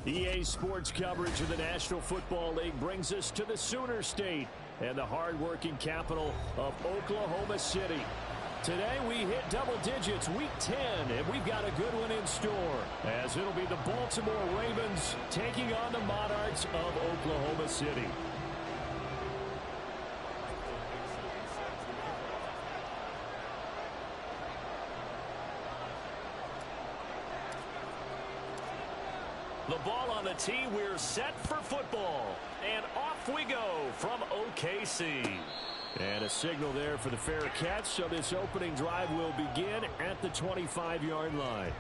EA Sports coverage of the National Football League brings us to the Sooner State and the hard-working capital of Oklahoma City. Today we hit double digits, week 10, and we've got a good one in store, as it'll be the Baltimore Ravens taking on the Monarchs of Oklahoma City. The ball on the tee, we're set for football. And off we go from OKC. And a signal there for the fair catch, so this opening drive will begin at the 25-yard line.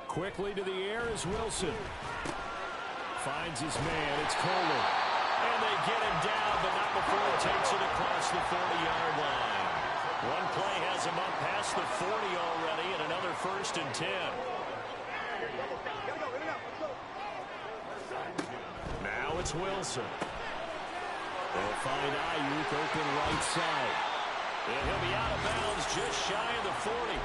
Quickly to the air is Wilson. Finds his man. It's Kohler. And they get him down, but not before he takes it across the 40-yard line. One play has him up past the 40 already, and another 1st and 10. Now it's Wilson. They'll find Ayuk open right side. And he'll be out of bounds just shy of the 40.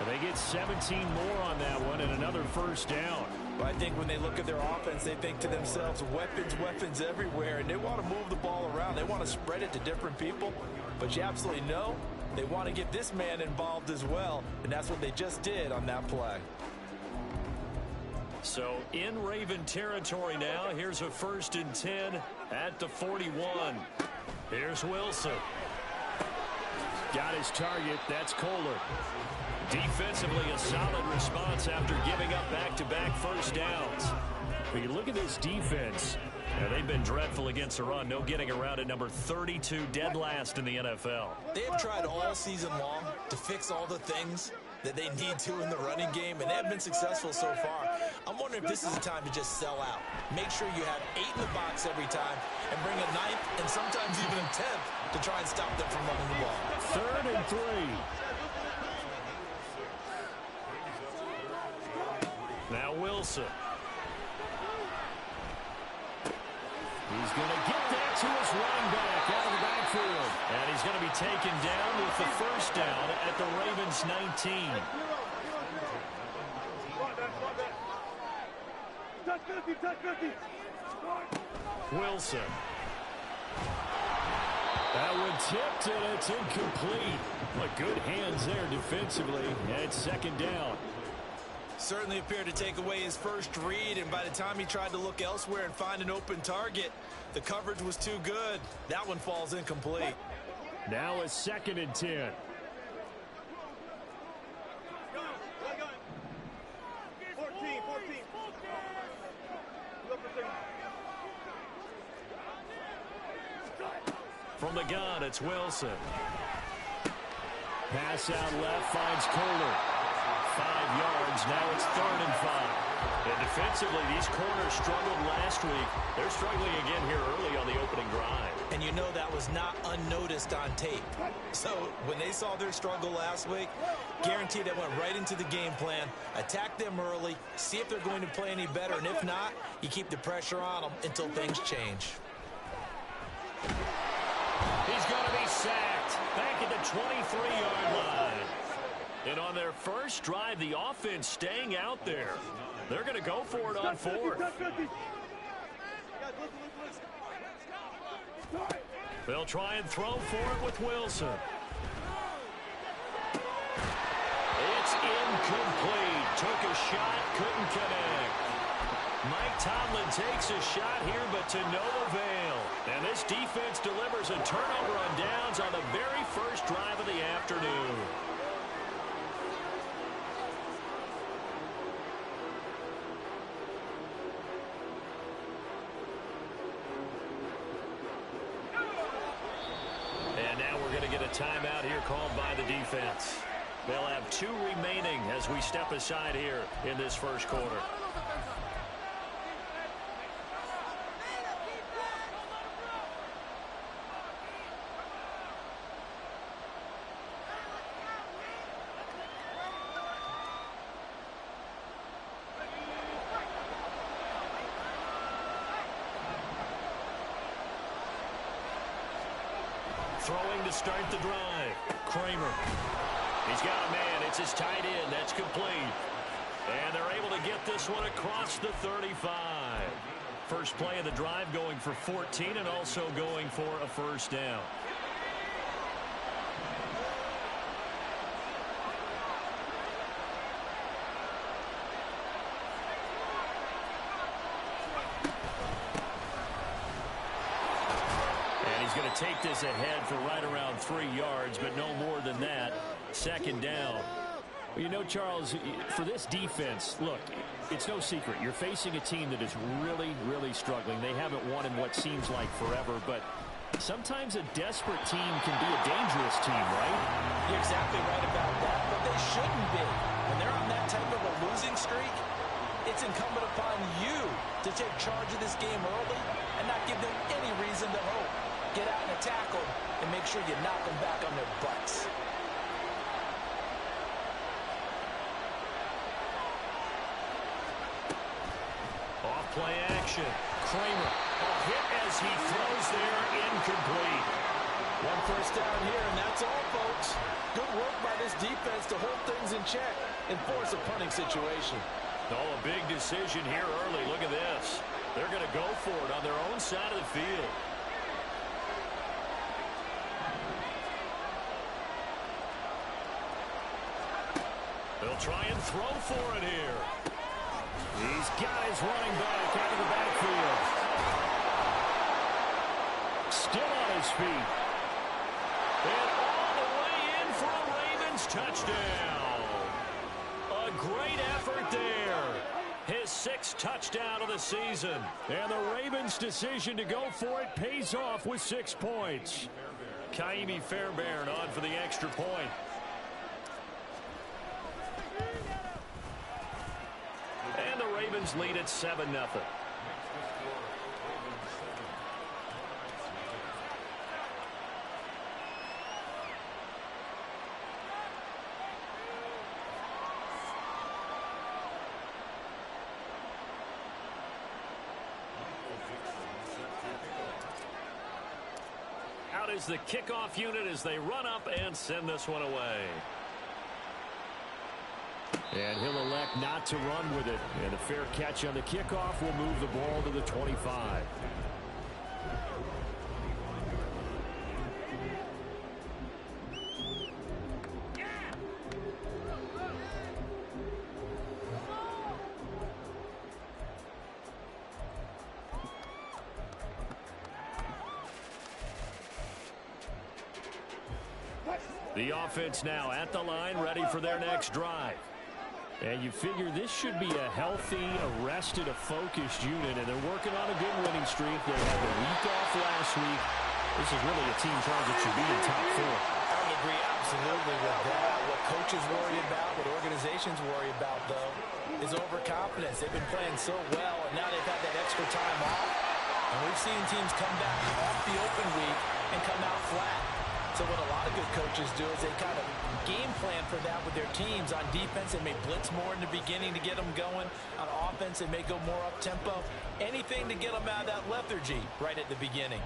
They get 17 more on that one and another 1st down. Well, I think when they look at their offense, they think to themselves, weapons everywhere, and they want to move the ball around. They want to spread it to different people, but you absolutely know they want to get this man involved as well, and that's what they just did on that play. So in Raven territory now, here's a 1st and 10 at the 41. Here's Wilson. Got his target. That's Kohler. Defensively, a solid response after giving up back-to-back 1st downs. But you look at this defense, they've been dreadful against the run. No getting around at number 32, dead last in the NFL. They have tried all season long to fix all the things that they need to in the running game, and they have been successful so far. I'm wondering if this is a time to just sell out. Make sure you have 8 in the box every time and bring a 9th and sometimes even a 10th to try and stop them from running the ball. 3rd and 3. Now Wilson. He's going to get that to his running back out of the backfield. And he's going to be taken down with the 1st down at the Ravens 19. Wilson. That one tipped, and it's incomplete. But good hands there defensively. And it's 2nd down. Certainly appeared to take away his first read, and by the time he tried to look elsewhere and find an open target, the coverage was too good. That one falls incomplete. Now a 2nd and 10. From the gun, it's Wilson. Pass out left, finds Kohler. 5 yards, now it's 3rd and 5. And defensively, these corners struggled last week. They're struggling again here early on the opening drive. And you know that was not unnoticed on tape. So when they saw their struggle last week, guaranteed they went right into the game plan, attack them early, see if they're going to play any better, and if not, you keep the pressure on them until things change. He's going to be sacked back at the 23-yard line. And on their first drive, the offense staying out there. They're going to go for it on 4th. They'll try and throw for it with Wilson. It's incomplete. Took a shot, couldn't connect. Mike Tomlin takes a shot here, but to no avail. And this defense delivers a turnover on downs on the very first drive of the afternoon. called by the defense. They'll have 2 remaining as we step aside here in this first quarter. Throwing to start the drive. Kramer. He's got a man. It's his tight end. That's complete. And they're able to get this one across the 35. First play of the drive going for 14 and also going for a first down. Going to take this ahead for right around 3 yards, but no more than that. Second down. Well, you know, Charles, for this defense, look, it's no secret. You're facing a team that is really, really struggling. They haven't won in what seems like forever, but sometimes a desperate team can be a dangerous team, right? You're exactly right about that, but they shouldn't be. When they're on that type of a losing streak, it's incumbent upon you to take charge of this game early and not give them any reason to hope. Get out and tackle and make sure you knock them back on their butts. Off play action. Kramer. A hit as he throws there, incomplete. 1 first down here, and that's all, folks. Good work by this defense to hold things in check and force a punting situation. Oh, a big decision here early. Look at this. They're going to go for it on their own side of the field. They'll try and throw for it here. He's got his running back out of the backfield. Still on his feet. And all the way in for a Ravens touchdown. A great effort there. His 6th touchdown of the season. And the Ravens' decision to go for it pays off with 6 points. Kaimi Fairbairn on for the extra point. And the Ravens lead at 7-0. Out is the kickoff unit as they run up and send this one away. And he'll elect not to run with it. And a fair catch on the kickoff will move the ball to the 25. The offense now at the line, ready for their next drive. And you figure this should be a healthy, arrested, a focused unit, and they're working on a good winning streak. They had the week off last week. This is really a team, Charles, that should be in top 4. I would agree absolutely with that. What coaches worry about, what organizations worry about, though, is overconfidence. They've been playing so well, and now they've had that extra time off. And we've seen teams come back off the open week and come out flat. So what a lot of good coaches do is they kind of game plan for that with their teams. On defense, they may blitz more in the beginning to get them going. On offense, they may go more up-tempo. Anything to get them out of that lethargy right at the beginning.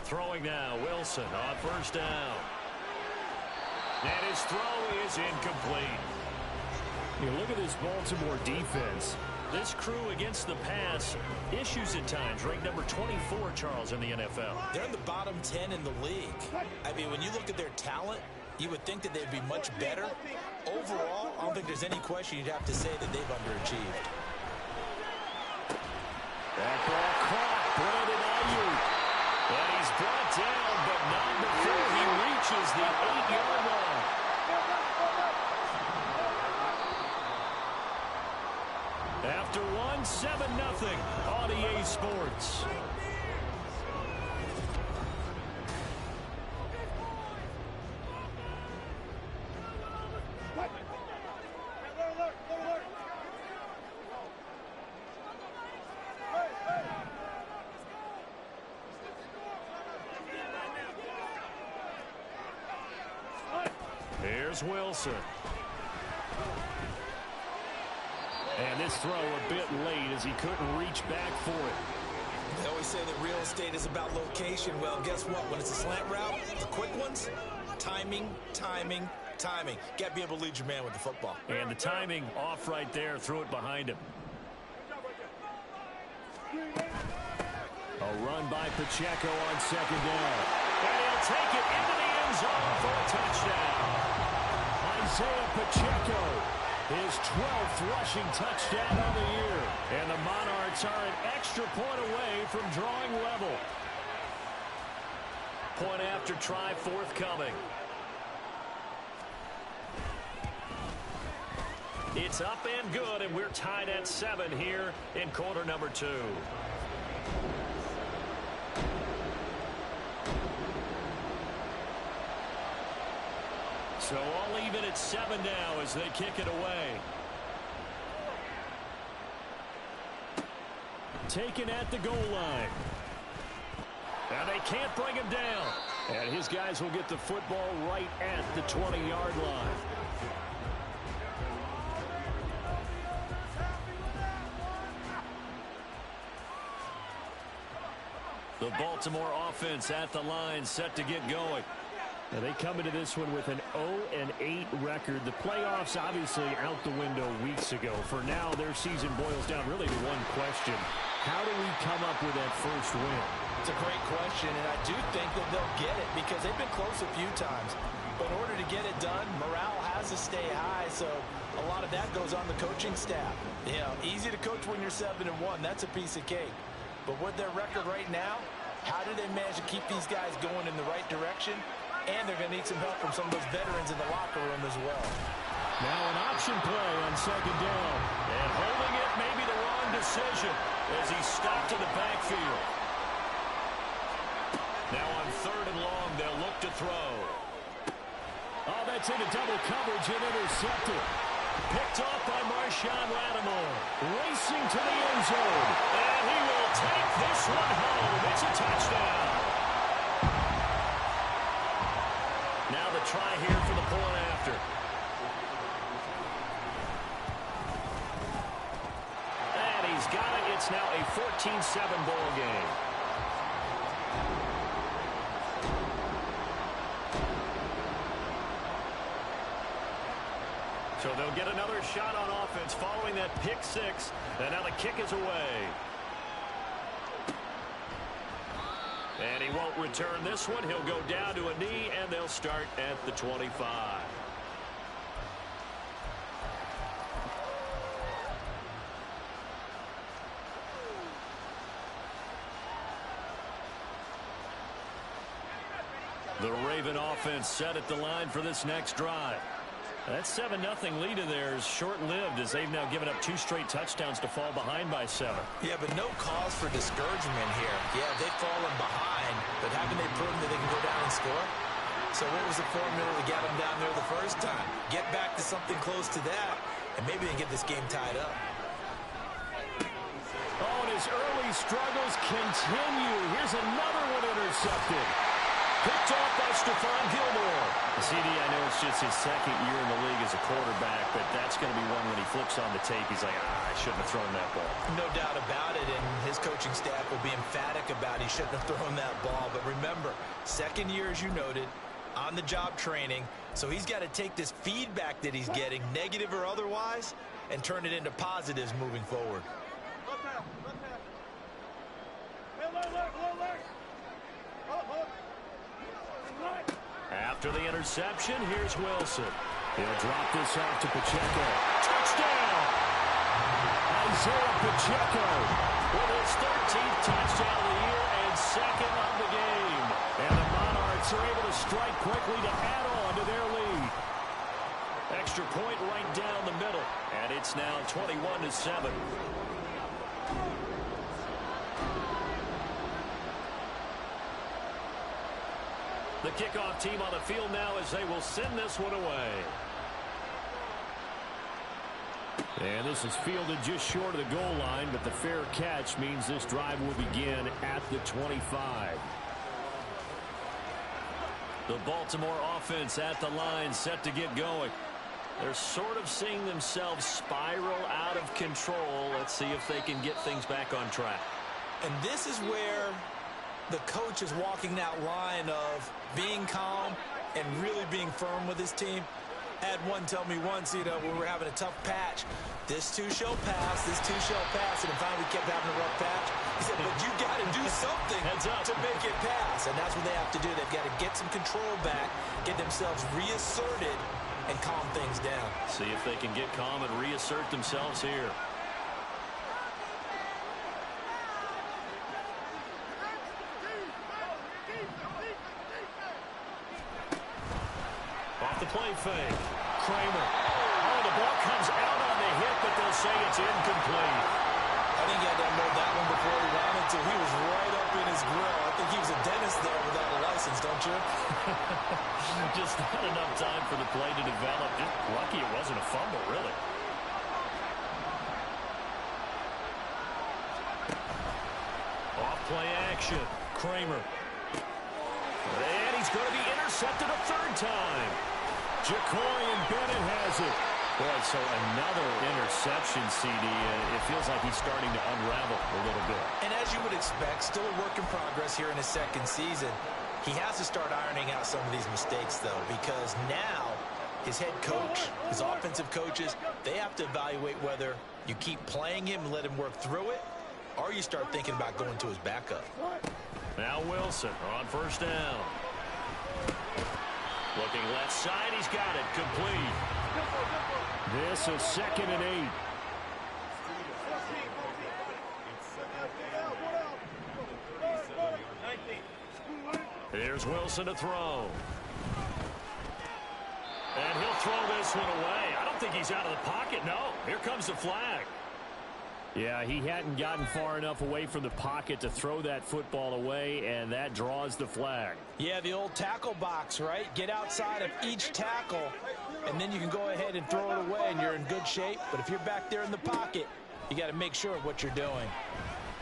Throwing now, Wilson on first down. And his throw is incomplete. You look at this Baltimore defense. This crew against the pass, issues at times. Ranked number 24, Charles, in the NFL. They're in the bottom 10 in the league. I mean, when you look at their talent, you would think that they'd be much better. Overall, I don't think there's any question you'd have to say that they've underachieved. That ball caught, Brandon down, but not before he reaches the 8-yard line. After one, 7-0 on EA Sports. Here's Wilson. And this throw a bit late as he couldn't reach back for it. They always say that real estate is about location. Well, guess what? When it's a slant route, the quick ones, timing, timing, timing. Got to be able to lead your man with the football. And the timing off right there. Threw it behind him. A run by Pacheco on second down. And he'll take it into the end zone for a touchdown. Isaiah Pacheco, his 12th rushing touchdown of the year. And the Monarchs are an extra point away from drawing level. Point after try forthcoming. It's up and good, and we're tied at 7 here in quarter number 2. So all even at 7 now as they kick it away. Taken at the goal line. Now they can't bring him down. And his guys will get the football right at the 20-yard line. The Baltimore offense at the line, set to get going. Now they come into this one with an 0-8 record. The playoffs obviously out the window weeks ago. For now, their season boils down really to one question. How do we come up with that first win? It's a great question, and I do think that they'll get it because they've been close a few times. But in order to get it done, morale has to stay high, so a lot of that goes on the coaching staff. You know, easy to coach when you're 7-1. That's a piece of cake. But with their record right now, how do they manage to keep these guys going in the right direction? And they're going to need some help from some of those veterans in the locker room as well. Now an option play on second down. And holding it may be the wrong decision as he's stopped in the backfield. Now on 3rd and long, they'll look to throw. Oh, that's into double coverage and intercepted. Picked off by Marshawn Lattimore. Racing to the end zone. And he will take this one home. It's a touchdown. Now the try here for the point after. And he's got it. It's now a 14-7 ball game. So they'll get another shot on offense following that pick 6. And now the kick is away. And he won't return this one. He'll go down to a knee, and they'll start at the 25. The Raven offense set at the line for this next drive. That 7-0 lead of theirs short-lived as they've now given up 2 straight touchdowns to fall behind by 7. Yeah, but no cause for discouragement here. Yeah, they've fallen behind, but haven't they proven that they can go down and score? So what was the formula to get them down there the first time? Get back to something close to that, and maybe they can get this game tied up. Oh, and his early struggles continue. Here's another one intercepted. Picked off by Stephon Gilmore. CD, I know it's just his 2nd year in the league as a quarterback, but that's going to be one when he flips on the tape. He's like, I shouldn't have thrown that ball. No doubt about it, and his coaching staff will be emphatic about he shouldn't have thrown that ball. But remember, 2nd year, as you noted, on-the-job training. So he's got to take this feedback that he's getting, negative or otherwise, and turn it into positives moving forward. After the interception, here's Wilson. He'll drop this off to Pacheco. Touchdown! Isaiah Pacheco with his 13th touchdown of the year and made second of the game. And the Monarchs are able to strike quickly to add on to their lead. Extra point right down the middle. And it's now 21-7. The kickoff team on the field now as they will send this one away. And this is fielded just short of the goal line, but the fair catch means this drive will begin at the 25. The Baltimore offense at the line, set to get going. They're sort of seeing themselves spiral out of control. Let's see if they can get things back on track. And this is where the coach is walking that line of being calm and really being firm with his team. Had one tell me once, when we're having a tough patch, this too shall pass, this too shall pass, and finally we kept having a rough patch. He said, but you got to do something to make it pass, and that's what they have to do. They've got to get some control back, get themselves reasserted, and calm things down. See if they can get calm and reassert themselves here. Off the play fake. Kramer. Oh, the ball comes out on the hit, but they'll say it's incomplete. I think he had to unload that one before he wanted to. He was right up in his grill. I think he was a dentist there without a license, don't you? Just not enough time for the play to develop. Just lucky it wasn't a fumble, really. Off play action. Kramer. And he's going to be intercepted a third time. Jacoy and Bennett has it. Boy, so another interception, CD. It feels like he's starting to unravel a little bit. And as you would expect, still a work in progress here in his second season. He has to start ironing out some of these mistakes, though, because now his head coach, his offensive coaches, they have to evaluate whether you keep playing him and let him work through it, or you start thinking about going to his backup. Now Wilson on first down. Looking left side, he's got it complete. This is 2nd and 8. Here's Wilson to throw. And he'll throw this one away. I don't think he's out of the pocket. No, here comes the flag. Yeah, he hadn't gotten far enough away from the pocket to throw that football away, and that draws the flag. Yeah, the old tackle box, right? Get outside of each tackle, and then you can go ahead and throw it away, and you're in good shape. But if you're back there in the pocket, you got to make sure of what you're doing.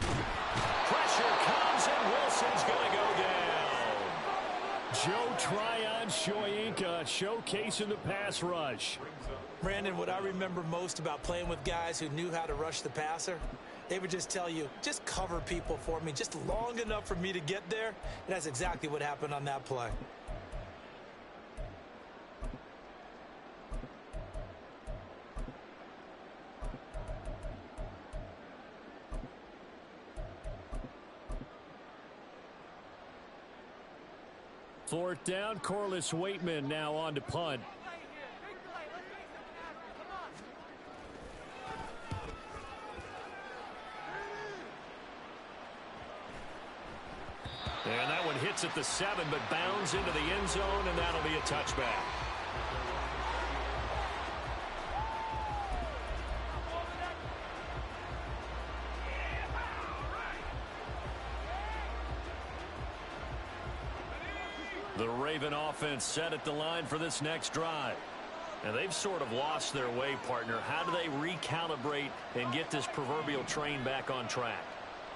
Pressure comes, and Wilson's going to go down. Joe Tryon-Shoyinka showcasing the pass rush. Brandon, what I remember most about playing with guys who knew how to rush the passer, they would just tell you, just cover people for me, just long enough for me to get there. And that's exactly what happened on that play. Fourth down, Corliss Waitman now on to punt. And that one hits at the 7, but bounds into the end zone, and that'll be a touchback. The Raven offense set at the line for this next drive. And they've sort of lost their way, partner. How do they recalibrate and get this proverbial train back on track?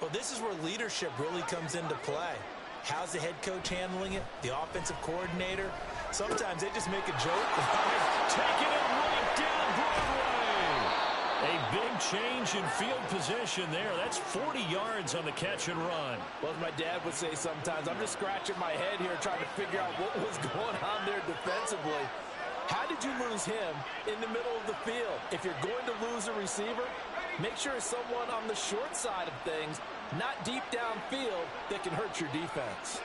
Well, this is where leadership really comes into play. How's the head coach handling it? The offensive coordinator? Sometimes they just make a joke. Taking it right down Broadway. A big change in field position there. That's 40 yards on the catch and run. Well, as my dad would say sometimes, I'm just scratching my head here trying to figure out what was going on there defensively. How did you lose him in the middle of the field? If you're going to lose a receiver, make sure it's someone on the short side of things, not deep downfield, that can hurt your defense.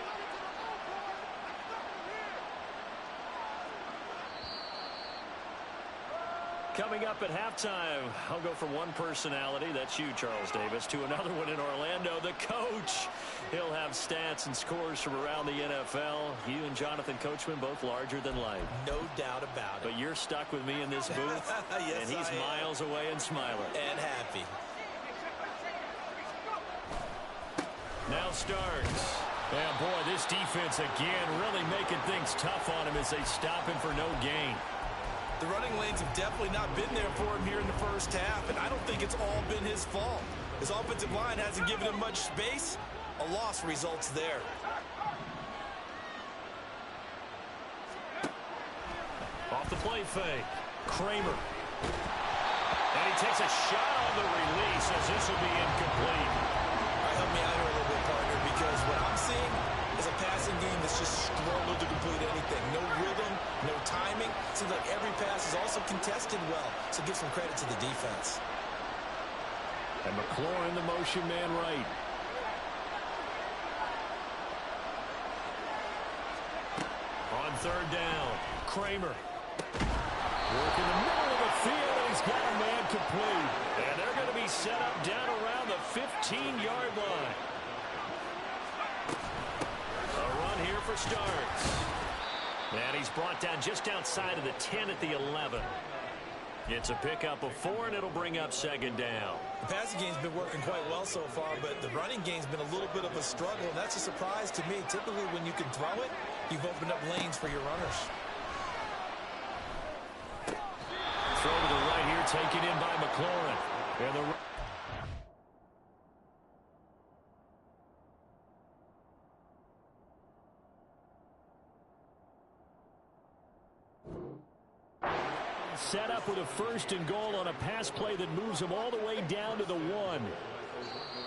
Coming up at halftime, I'll go from one personality, that's you, Charles Davis, to another one in Orlando, the coach. He'll have stats and scores from around the NFL. You and Jonathan Coachman both larger than life. No doubt about it. But you're stuck with me in this booth, yes, and he's miles away and smiling. And happy. Now starts. Yeah, boy, this defense again really making things tough on him as they stop him for no gain. The running lanes have definitely not been there for him here in the first half, and I don't think it's all been his fault. His offensive line hasn't given him much space. A loss results there. Off the play fake. Kramer. And he takes a shot on the release as this will be incomplete. All right, help me out here a little bit, partner, because what I'm seeing is a passing game that's just struggled to complete anything. No rhythm, no timing. Seems like every pass is also contested well, so give some credit to the defense. And McLaurin, the motion man right. On third down, Kramer. Work in the middle of the field, and he's got a man complete. And they're going to be set up down around the 15-yard line. A run here for starts. And he's brought down just outside of the 10 at the 11. It's a pickup of 4, and it'll bring up second down. The passing game's been working quite well so far, but the running game's been a little bit of a struggle, and that's a surprise to me. Typically, when you can throw it, you've opened up lanes for your runners. Throw to the right here, taken in by McLaurin. And the set up with a first and goal on a pass play that moves him all the way down to the 1.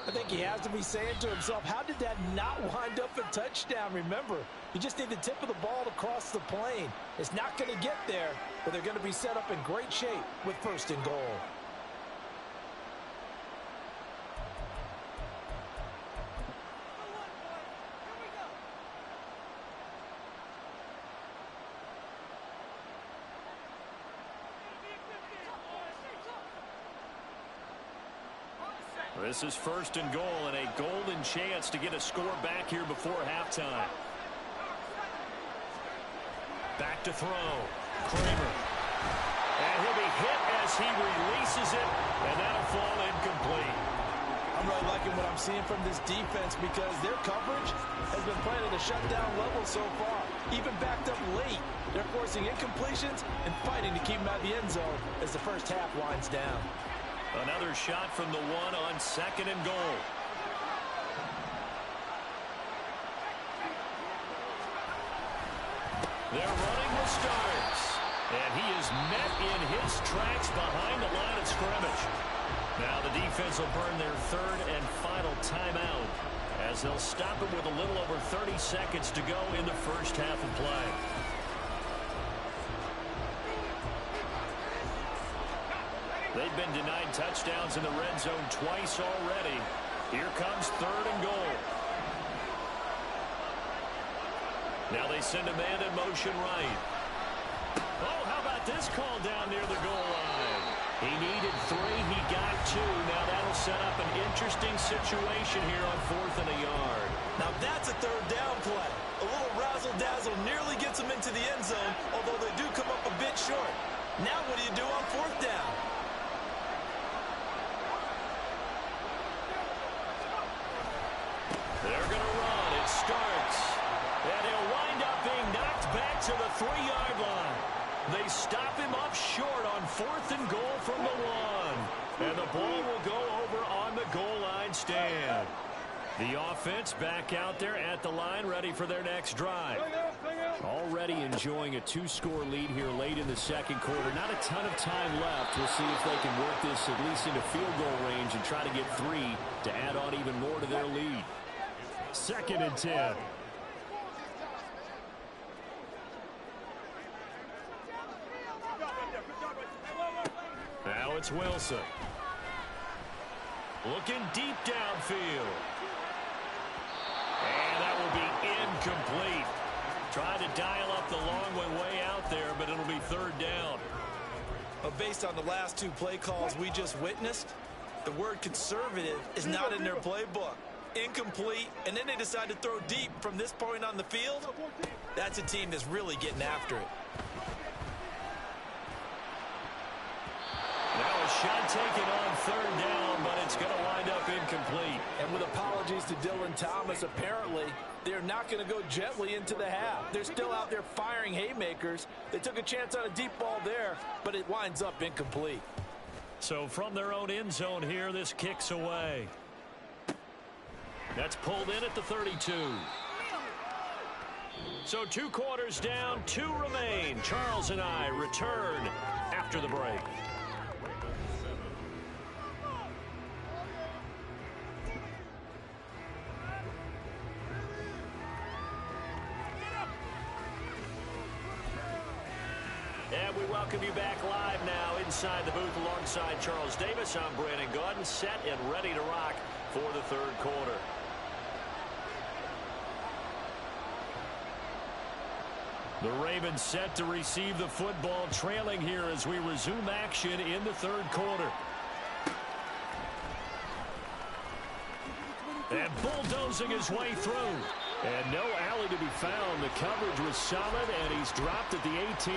I think he has to be saying to himself, how did that not wind up a touchdown? Remember, you just need the tip of the ball to cross the plane. It's not going to get there, but they're going to be set up in great shape with first and goal. This is first and goal and a golden chance to get a score back here before halftime. Back to throw. Kramer. And he'll be hit as he releases it, and that'll fall incomplete. I'm really liking what I'm seeing from this defense because their coverage has been playing at a shutdown level so far. Even backed up late, they're forcing incompletions and fighting to keep them out of the end zone as the first half winds down. Another shot from the 1 on second and goal. They're running the starts. And he is met in his tracks behind the line of scrimmage. Now the defense will burn their third and final timeout as they'll stop it with a little over 30 seconds to go in the first half of play. They've been denied touchdowns in the red zone twice already. Here comes third and goal. Now they send a man in motion right. Oh, how about this call down near the goal line? He needed 3, he got 2. Now that'll set up an interesting situation here on 4th and a yard. Now that's a third down play. A little razzle-dazzle nearly gets them into the end zone, although they do come up a bit short. Now what do you do on 4th down? They're going to run. It starts. And he'll wind up being knocked back to the 3-yard line. They stop him up short on 4th and goal from the 1. And the ball will go over on the goal line stand. The offense back out there at the line, ready for their next drive. Already enjoying a 2-score lead here late in the second quarter. Not a ton of time left. We'll see if they can work this at least into field goal range and try to get 3 to add on even more to their lead. 2nd and 10. Now it's Wilson. Looking deep downfield. And that will be incomplete. Tried to dial up the long one way out there, but it'll be third down. But based on the last two play calls we just witnessed, the word conservative is not in their playbook. Incomplete, and then they decide to throw deep from this point on the field. That's a team that's really getting after it. Now a shot taken on third down, but it's going to wind up incomplete. And with apologies to Dylan Thomas, apparently they're not going to go gently into the half. They're still out there firing haymakers. They took a chance on a deep ball there, but it winds up incomplete. So from their own end zone here, this kicks away. That's pulled in at the 32. So 2 quarters down, 2 remain. Charles and I return after the break. And we welcome you back live now inside the booth alongside Charles Davis. I'm Brandon Gaudin, set and ready to rock for the third quarter. The Ravens set to receive the football, trailing here as we resume action in the third quarter. And bulldozing his way through. And no alley to be found. The coverage was solid, and he's dropped at the 18.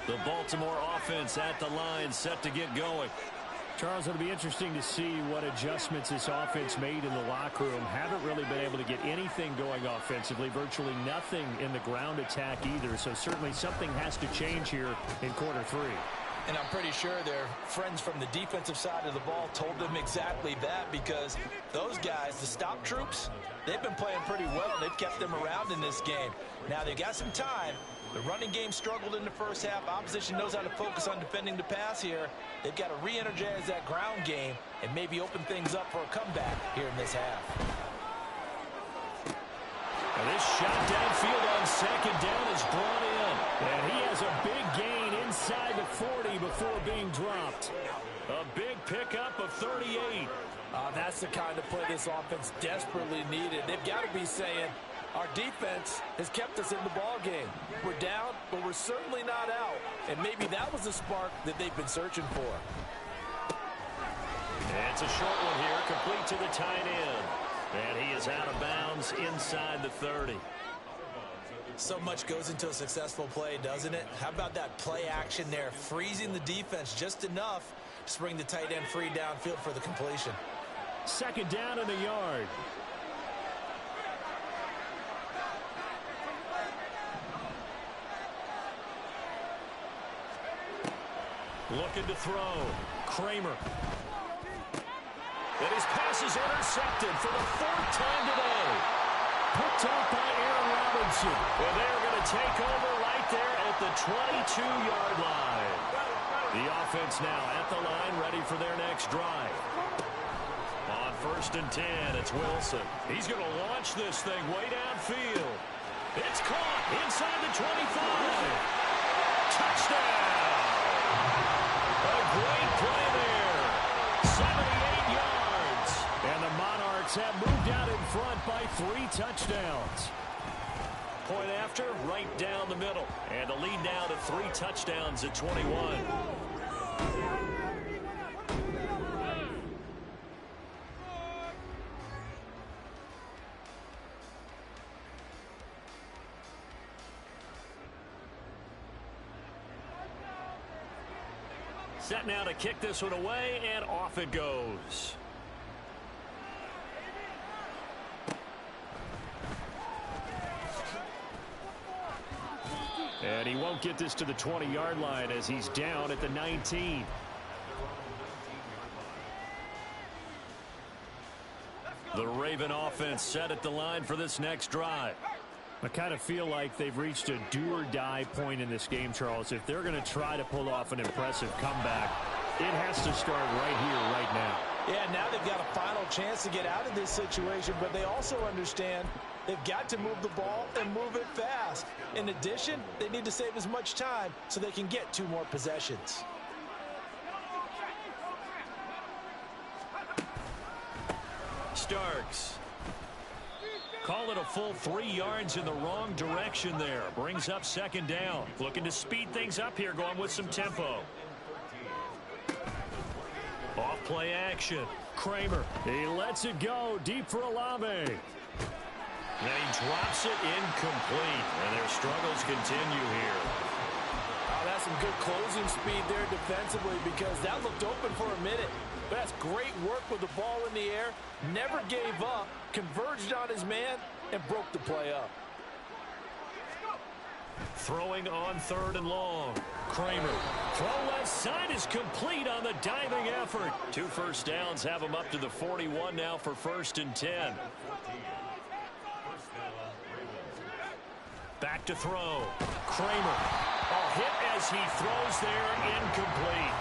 The Baltimore offense at the line, set to get going. Charles, it'll be interesting to see what adjustments this offense made in the locker room. Haven't really been able to get anything going offensively, virtually nothing in the ground attack either. So certainly something has to change here in quarter 3. And I'm pretty sure their friends from the defensive side of the ball told them exactly that, because those guys, the stop troops, they've been playing pretty well. They've kept them around in this game. Now they've got some time. The running game struggled in the first half. Opposition knows how to focus on defending the pass here. They've got to re-energize that ground game and maybe open things up for a comeback here in this half. And this shot downfield on second down is brought in. And he has a big gain inside the 40 before being dropped. A big pickup of 38. That's the kind of play this offense desperately needed. They've got to be saying, our defense has kept us in the ball game. We're down, but we're certainly not out. And maybe that was the spark that they've been searching for. And it's a short one here, complete to the tight end. And he is out of bounds inside the 30. So much goes into a successful play, doesn't it? How about that play action there, freezing the defense just enough to bring the tight end free downfield for the completion. Second down in the yard. Looking to throw. Kramer. And his pass is intercepted for the 4th time today. Picked up by Aaron Robinson. And they're going to take over right there at the 22-yard line. The offense now at the line, ready for their next drive. On 1st and 10, it's Wilson. He's going to launch this thing way downfield. It's caught inside the 25. Touchdown! A great play there. 78 yards. And the Monarchs have moved out in front by 3 touchdowns. Point after, right down the middle. And the lead now to 3 touchdowns at 21. Set now to kick this one away, and off it goes. And he won't get this to the 20-yard line as he's down at the 19. The Raven offense set at the line for this next drive. I kind of feel like they've reached a do-or-die point in this game, Charles. If they're going to try to pull off an impressive comeback, it has to start right here, right now. Yeah, now they've got a final chance to get out of this situation, but they also understand they've got to move the ball and move it fast. In addition, they need to save as much time so they can get 2 more possessions. Starks. Call it a full 3 yards in the wrong direction there. Brings up second down. Looking to speed things up here, going with some tempo. Off play action. Kramer. He lets it go deep for Olave. Then he drops it incomplete. And their struggles continue here. Oh, that's some good closing speed there defensively because that looked open for a minute. But that's great work with the ball in the air. Never gave up. Converged on his man and broke the play up. Throwing on 3rd and long. Kramer. Throw left side is complete on the diving effort. 2 first downs have him up to the 41 now for 1st and 10. Back to throw. Kramer. A hit as he throws there, incomplete.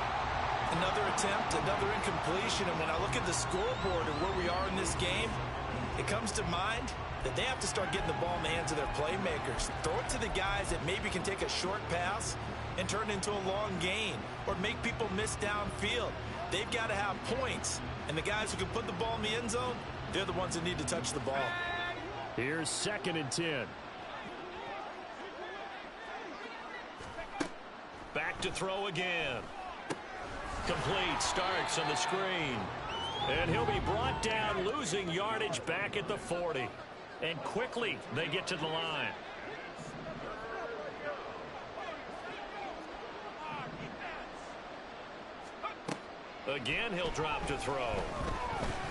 Another attempt, another incompletion, and when I look at the scoreboard and where we are in this game, it comes to mind that they have to start getting the ball in the hands of their playmakers. Throw it to the guys that maybe can take a short pass and turn it into a long gain or make people miss downfield. They've got to have points, and the guys who can put the ball in the end zone, they're the ones that need to touch the ball. Here's 2nd and 10. Back to throw again. Complete. Starks on the screen. And he'll be brought down, losing yardage back at the 40. And quickly they get to the line. Again, he'll drop to throw.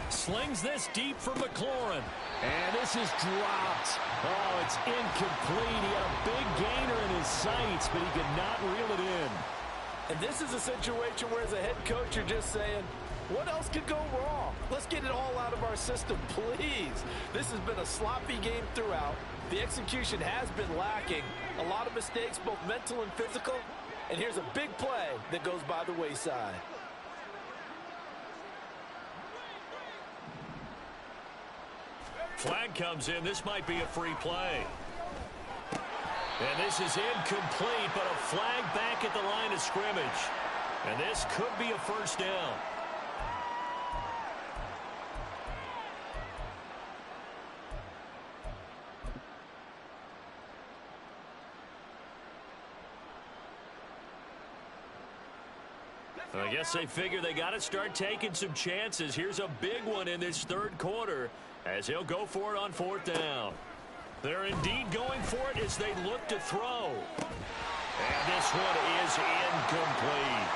Slings this deep for McLaurin. And this is dropped. Oh, it's incomplete. He had a big gainer in his sights, but he could not reel it in. And this is a situation where as a head coach you're just saying, what else could go wrong? Let's get it all out of our system, please. This has been a sloppy game throughout. The execution has been lacking. A lot of mistakes, both mental and physical. And here's a big play that goes by the wayside. Flag comes in. This might be a free play. And this is incomplete, but a flag back at the line of scrimmage. And this could be a first down. I guess they figure they got to start taking some chances. Here's a big one in this 3rd quarter as he'll go for it on 4th down. They're indeed going for it as they look to throw. And this one is incomplete.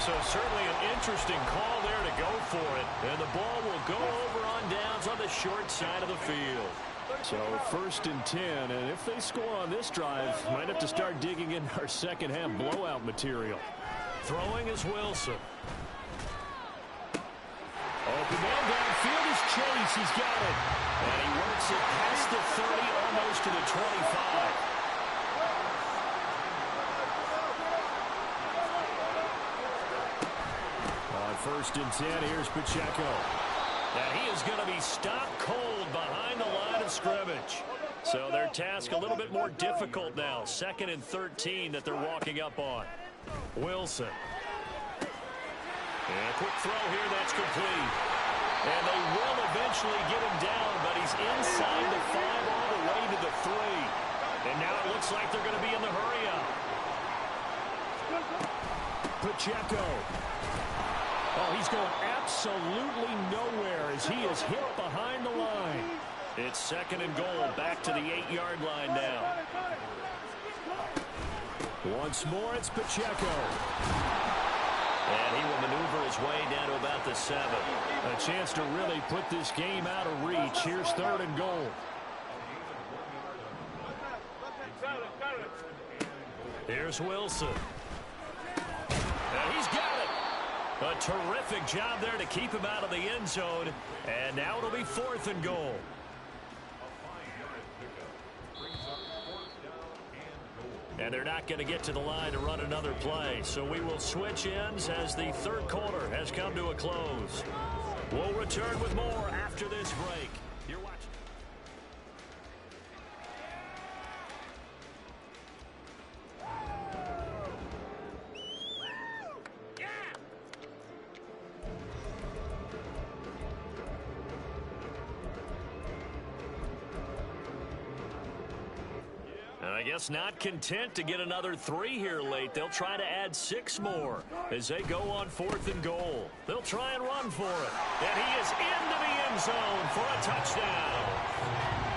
So certainly an interesting call there to go for it. And the ball will go over on downs on the short side of the field. So 1st and 10, and if they score on this drive, might have to start digging in our second half blowout material. Throwing is Wilson. Open man downfield is Chase. He's got it. And he works it past the 30, almost to the 25. On 1st and 10, here's Pacheco. And he is going to be stopped cold behind the line of scrimmage. So their task a little bit more difficult now. 2nd and 13 that they're walking up on. Wilson. And a quick throw here, that's complete. And they will eventually get him down, but he's inside the 5 all the way to the 3. And now it looks like they're going to be in the hurry-up. Pacheco. Oh, he's going absolutely nowhere as he is hit behind the line. It's 2nd and goal, back to the 8-yard line now. Once more, it's Pacheco. And he will maneuver his way down to about the 7. A chance to really put this game out of reach. Here's 3rd and goal. Here's Wilson. And he's got it. A terrific job there to keep him out of the end zone. And now it'll be 4th and goal. And they're not going to get to the line to run another play. So we will switch ends as the 3rd quarter has come to a close. We'll return with more after this break. You're watching. guess not content to get another 3 here late. They'll try to add 6 more as they go on 4th and goal. They'll try and run for it. And he is into the end zone for a touchdown.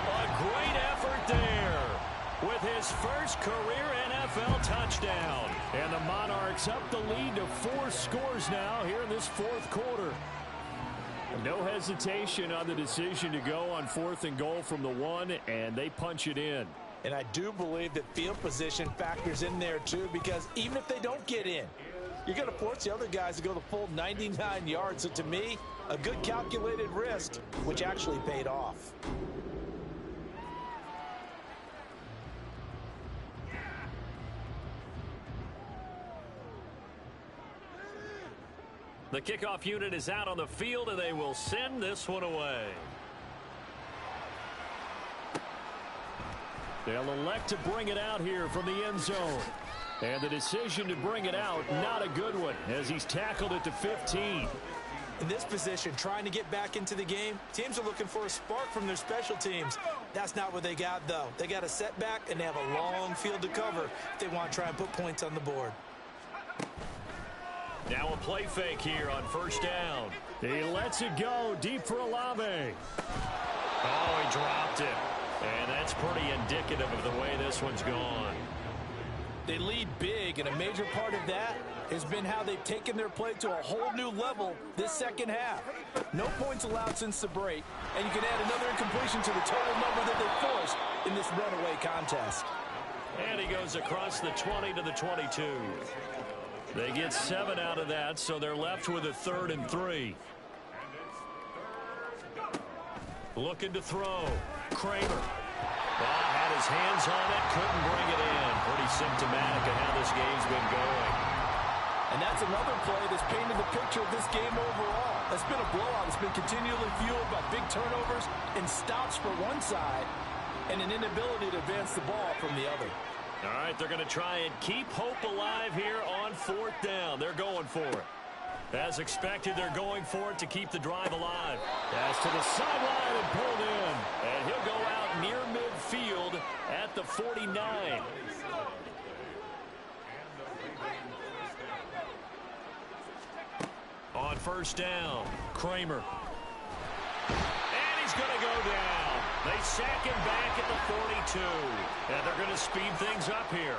A great effort there with his first career NFL touchdown. And the Monarchs up the lead to 4 scores now here in this 4th quarter. No hesitation on the decision to go on 4th and goal from the 1, and they punch it in. And I do believe that field position factors in there too, because even if they don't get in, you're going to force the other guys to go the full 99 yards. So to me, a good calculated risk, which actually paid off. The kickoff unit is out on the field, and they will send this one away. They'll elect to bring it out here from the end zone. And the decision to bring it out, not a good one, as he's tackled at the 15. In this position, trying to get back into the game, teams are looking for a spark from their special teams. That's not what they got, though. They got a setback, and they have a long field to cover if they want to try and put points on the board. Now a play fake here on 1st down. He lets it go deep for Olave. Oh, he dropped it. And that's pretty indicative of the way this one's gone. They lead big, and a major part of that has been how they've taken their play to a whole new level this second half. No points allowed since the break, and you can add another incompletion to the total number that they forced in this runaway contest. And he goes across the 20 to the 22. They get 7 out of that, so they're left with a 3rd and 3. Looking to throw. Kramer. Had his hands on it, couldn't bring it in. Pretty symptomatic of how this game's been going. And that's another play that's painted the picture of this game overall. It's been a blowout. It's been continually fueled by big turnovers and stops for one side and an inability to advance the ball from the other. All right, they're going to try and keep hope alive here on 4th down. They're going for it. As expected, they're going for it to keep the drive alive. Pass to the sideline and pulled in. And he'll go out near midfield at the 49. On 1st down, Kramer. And he's going to go down. They sack him back at the 42. And they're going to speed things up here.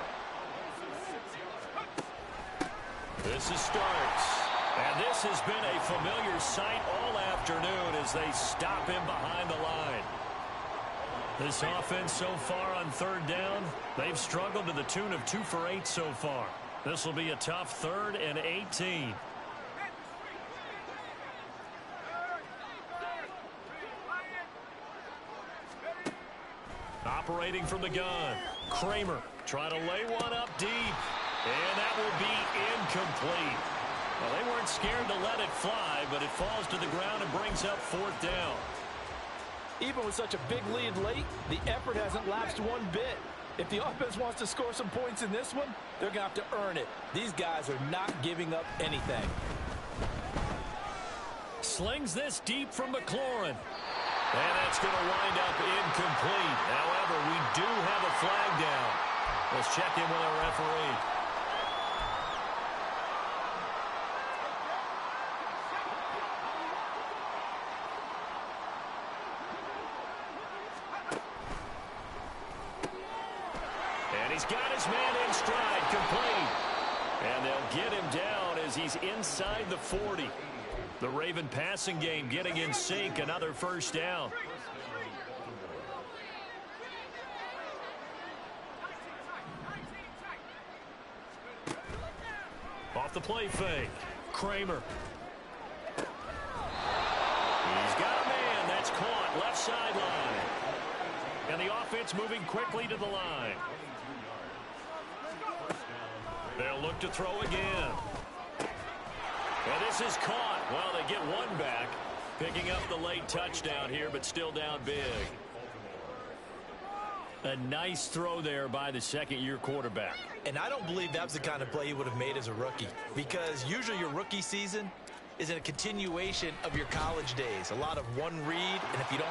This is Starks. And this has been a familiar sight all afternoon as they stop him behind the line. This offense so far on 3rd down, they've struggled to the tune of 2 for 8 so far. This will be a tough 3rd and 18. Operating from the gun, Kramer trying to lay one up deep, and that will be incomplete. Well, they weren't scared to let it fly, but it falls to the ground and brings up 4th down. Even with such a big lead late, the effort hasn't lapsed one bit. If the offense wants to score some points in this one, they're going to have to earn it. These guys are not giving up anything. Slings this deep from McLaurin. And that's going to wind up incomplete. However, we do have a flag down. Let's check in with our referee. And he's got his man in stride, complete. And they'll get him down as he's inside the 40. The Raven passing game getting in sync, another 1st down. Off the play fake, Kramer. He's got a man, that's caught, left sideline. And the offense moving quickly to the line. They'll look to throw again. And this is caught. Well, they get one back, picking up the late touchdown here, but still down big. A nice throw there by the second-year quarterback. And I don't believe that was the kind of play he would have made as a rookie, because usually your rookie season is in a continuation of your college days. A lot of one read, and if you don't